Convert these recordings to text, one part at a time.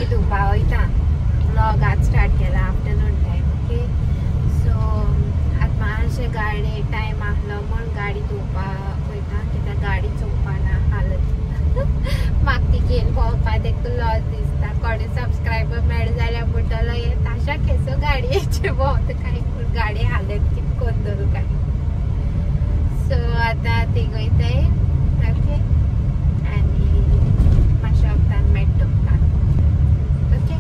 गाडी धुवपा वयता व्लॉग आज स्टार्ट केला आफ्टरनून टाइम ओके सो आज मातशें गाडी टाइम आहलो म्हूण गाडी धुवपा वयता कित्याक गाडी चोवपाना हालत म्हाका ती घेवन भोंवपा देखून लॉस दिसता कोणे सबस्क्रायबर मेळ जाल्यार म्हणटलो हे ताशा केसो गाडयेचेर भोंवता काय पूण गाडी हालत कितें कोन्न काय सो आतां ती वयताय ओके आनी मातशें वक्तान मेळटा ओके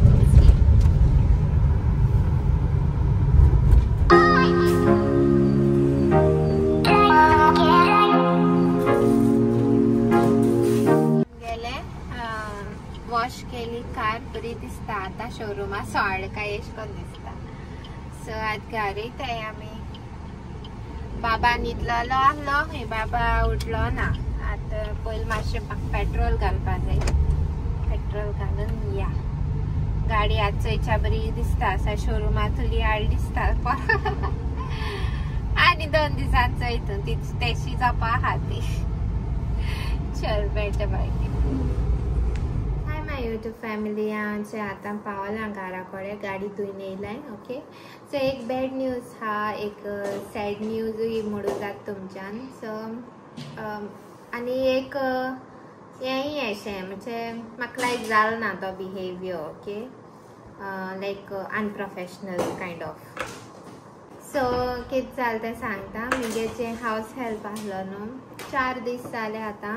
गेले वॉश केली कार बरी दिसता आतां शोरूमा सोड काय एश कोन्न दिसता सो आज घरा येताय आमी बाबा न्हिदलेलो आहलो खंय बाबा उठलो ना आतां पयलीं मातशें म्हाका पेट्रोल घालपा जाय पेट्रोल घालून या गाडी आज चोयच्या बरी दिसता शोरूमांतली हाड दिसता आनी 2 दिसान चोयता ती तेशी जावपा आहा ती चल बेटा bye hi my YouTube family हांव आतां पावलां घरा कडेन गाडी धुवन येयलाय ओके सो एक बॅड न्यूज हा एक सॅड न्यूजूय म्हणूं जाता तुमच्यान सो आनी एक हेंय अशें म्हणजे म्हाका लायक जालो ना तो behaviour okay like unprofessional kind of so कितें जालें तें सांगता म्हगे जे हावस हेल्प आहलो न्हू 4 दीस जाले आतां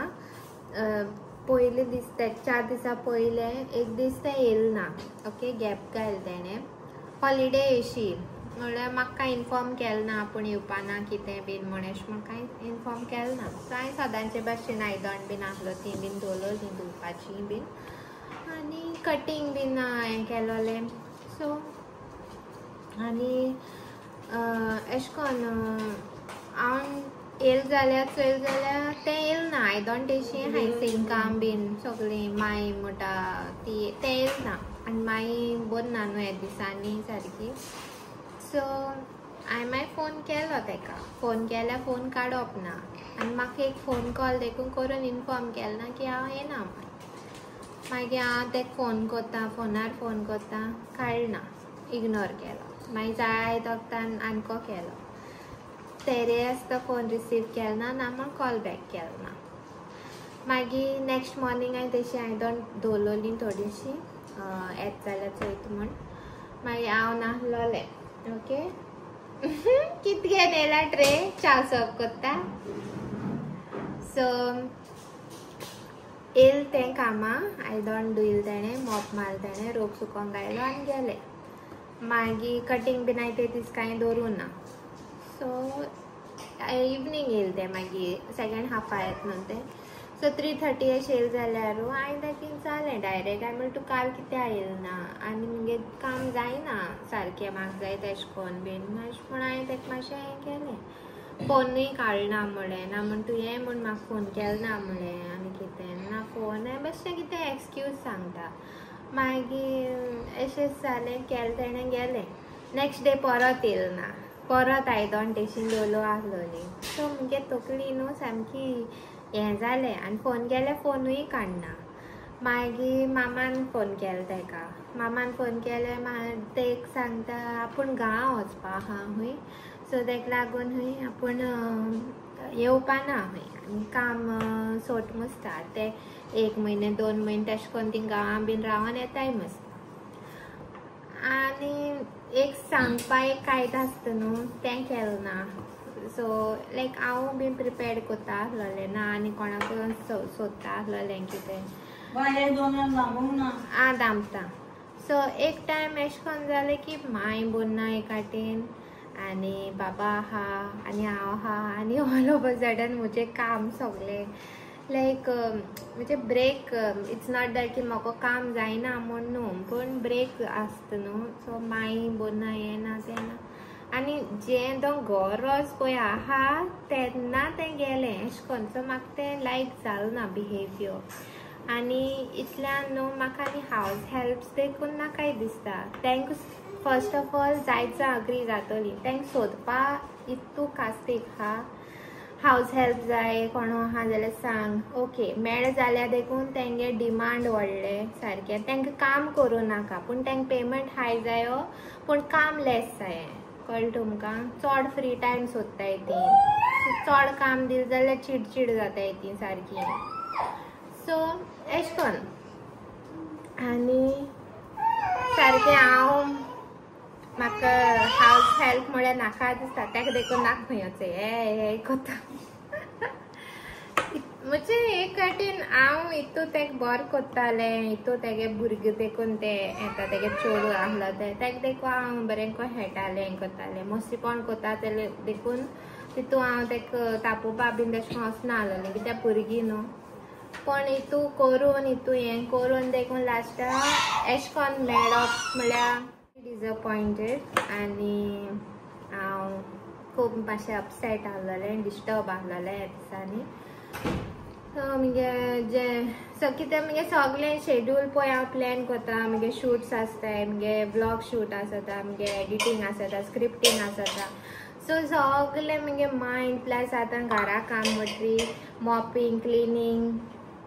पयले दीस ते 4 दिसा पयले एक दीस तें येयलें ना ओके गॅप घायल तेणें हॉलिडे अशी म्हणल्यार म्हाका इन्फॉर्म केलें ना आपूण येवपा ना कितें बीन म्हण अशें म्हाका कांय इन्फॉर्म केलें ना सो हांवें सदांचे भाशेन आयदन बीन आहलो ती बीन दवरली धुवपाची बीन आनी कटींग बीन हांवें केलोलें सो आनी अशें करून हांव येयलें जाल्यार चोयलें जाल्यार तें येयलें ना आयदन तेशी हांवें सिंकां बीन सगळीं माय म्हणटा ती तें येयलें ना आनी माई बरी ना न्हू ह्या दिसांनी सारकी सो हांवें मागीर फोन केलो तेका फोन केल्यार फोन काडप ना आनी म्हाका एक फोन कॉल देखून करून इन्फॉर्म केलें ना की हांव येना मागीर हांव तेका फोन कोत्ता फोनार फोन कोत्ता काडना इग्नोर केलो मागीर जाय वक्तान आनको केलो तेरेस तो फोन रिसीव केलो ना म्हण कॉल बॅक केलो ना मागीर नेक्स्ट मॉर्निंग हांवें तेशी आयदन दवरलोली थोडीशी येत जाल्यार चोयता म्हण मागीर हांव नाहलोलें ओके कितें घेवन येयला ट्रे च्या सर्व कोत्ता सो येयलें तें कामां आयदन धुयलें तेणें मॉप मारलें तेणें रोप सुकोवंक घायलो आनी गेलें मागीर कटींग बीन हांवें ते दीस कांय दवरूं ना सो इवनींग येयलें तें मागीर सेकेंड हाफा येता न्हू तें सो 3:30 अशें येयलें जाल्यार हांवें ताका जालें डायरेक्ट हांवें म्हणलें तूं काल कित्याक येयलें ना आनी मुगे काम जायना सारकें म्हाका जाय तेशें कोन्न बीन अशें म्हूण हांवें ताका मातशें हें केलें फोनूय काडना म्हणलें ना म्हण तूं हें म्हूण म्हाका फोन केलो ना म्हणलें आनी कितें ना फोन हांवें बेश्टें कितें एक्सक्यूज सांगता मागीर अशेंच जालें केलें तेणें गेलें नेक्स्ट डे परत येयलें ना परत आयदन टेशीन दवरलो आहलोली सो मुगे तकली न्हू सामकी हें जालें आनी फोन केल्यार फोनूय काडना मागीर मामान फोन केलो तेका मामान फोन केल्यार तेक सांगता आपूण गांव वचपा आहा हूंय सो तेका लागून हूंय आपूण येवपा ना हूंय आनी काम सोट मुसता ते 1 म्हयने 2 म्हयने तेशें कोन्न तीं गांवां बीन रावन येताय मुसता आनी एक सांगपा एक कायदो आसता न्हू तें केलें ना सो लायक हांव बीन प्रिपेर्ड कोत्ता आहलोलें ना आनी कोणाक सोदता आहलोलें कितें दामता सो एक टायम अशें कोन्न जालें की माय बोन्ना एक वाटेन आनी बाबा आहा आनी हांव आहा आनी ऑल ओवर सडन म्हजें काम सगलें लायक म्हणजे ब्रेक इट्स नॉट दॅट की म्हाका काम जायना म्हूण न्हू पूण ब्रेक आसता न्हू सो माय बोन्ना हें ना तें ना आनी जें तो गरज पळय आहा तेन्ना तें गेलें अशें करून सो म्हाका तें लायक जालें ना बिहेवियर आनी इतल्यान न्हू म्हाका आनी हावस हेल्प्स देखून नाकाय दिसता तांकां फर्स्ट ऑफ ऑल जायत अग्री जातली तांकां सोदपा इतू कास्तीक हा हाऊस हेल्प जाय कोणू आहा जाल्यार सांग ओके मेळ जाल्यार देखून तेंगे डिमांड वाडले सारकें तेंकां काम करूं नाका पूण तेंकां पेमेंट हाय जायो पूण काम लेस जायें कळ्ळें तुमकां चड फ्री टायम सोदताय ती चड काम दिलें जाल्यार चिडचिड जाताय ती सारकी सो एश कोन्न आनी सारकें हांव म्हाका हाऊस हेल्प म्हळ्यार नाका दिसता तेका देखून नाका खंय वचय हे कोता म्हणजे एक वाटेन हांव हितू तेका बरें कोत्तालें हितू तेगे भुरगे देखून ते येता तेगे चेडूं आहलो तेका देखून हांव बरें को खेळटालें हें कोत्तालें मस्तीपण कोता तेले देखून तितू हांव तेका तापोवपा बीन तशें वचना आहलोलें कित्याक भुरगीं न्हू पण हितू करून हितू हें करून देखून लास्टाक एश कोन्न मेळप म्हळ्यार डिसअपॉयंटेड आनी हांव खूब मातशें अपसेट आहलोलें डिस्टर्ब आहलोलें ह्या दिसांनी मुगे जे कितें मुगे सगळें शेड्यूल पळय हांव प्लॅन कोता मुगे शूट्स आसताय मुगे ब्लॉग शूट आसता मुगे एडिटींग आसता स्क्रिप्टींग आसता सो सगळें मुगे मायंड प्लस आतां घरा काम म्हटरी मॉपिंग क्लिनींग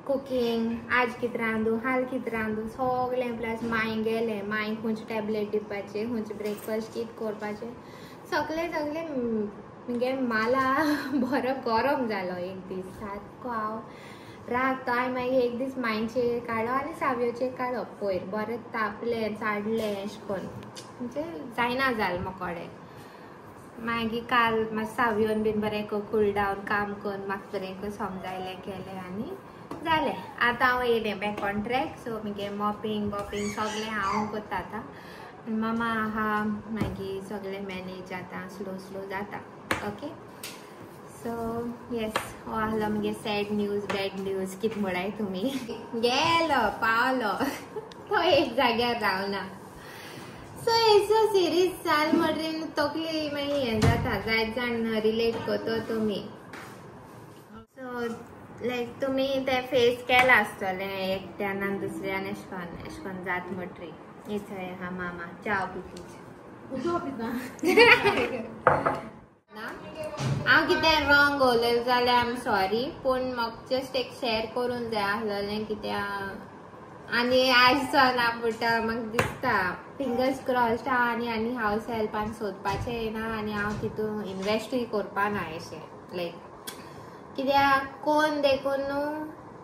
कुकिंग आज कितें रांदूं हाल कितें रांदूं सगळें प्लस मांय गेलें मांय खंयचे टॅबलेट दिवपाचें खंयचे ब्रेकफास्ट कितें करपाचें सगळें मुगे माला बरो गरम जालो एक दीस सारको हांव रागता मागीर एक दीस मांयचेर काडलो आनी सावयोचेर काडप पयर बरें तापलें चाडलें अशें करून म्हणजे जायना जालें मोकोडें मागीर काल मातशें सावयोन बीन बरें कूल डावन काम करून म्हाका बरें समजायलें केलें आनी जालें आतां हांव येयलें बॅक ऑन ट्रॅक सो मुगे मॉपिंग सगळें हांव कोत्ता आतां मामा आहा मागीर सगळें मॅनेज जाता स्लो जाता ओके सो येस हो आहलो मुगे सॅड न्यूज बॅड न्यूज कितें म्हणाय तुमी गेलो पावलो तो एक जाग्यार रावना सो एसो सिरीज चाल म्हटरीन तकली मागीर हें जाता जायत जाण रिलेट करतो तुमी सो लायक तुमी ते फेस केलां आसतलें एकट्यान आनी दुसऱ्यान एशें कोन्न जाता म्हटरी इथंय हा मामा चाव पिता हांव कितें रॉंग उलयलें जाल्यार आय एम सॉरी पूण म्हाका जस्ट एक शेअर करून जाय आहलोलें कित्याक आनी आज चल पुटा म्हाका दिसता फिंगर्स क्रॉस्ड आनी हाऊस हेल्पान सोदपाचें येना आनी हांव तितून इन्वेस्टूय करपाना अशें लायक कित्याक कोण देखून न्हू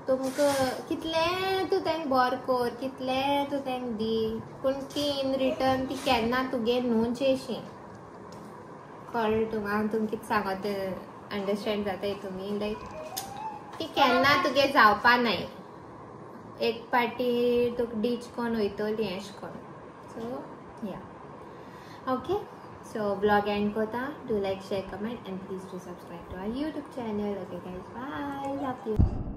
तुमकां कितलें तूं तेंक बरें कर कितलें तूं तेंक दी पूण ती इन रिटर्न ती केन्ना तुगे न्हूच अशी कळ्ळें तुमकां हांव तुमकां कितें सांगो तें अंडरस्टँड जाताय तुमी लायक ती केन्ना तुगे जावपा नाय एक पाटी तुका डीच कोन्न वयतली अशें कोन्न सो या okay so vlog end kota do like share comment and please do subscribe to our YouTube channel okay guys bye love you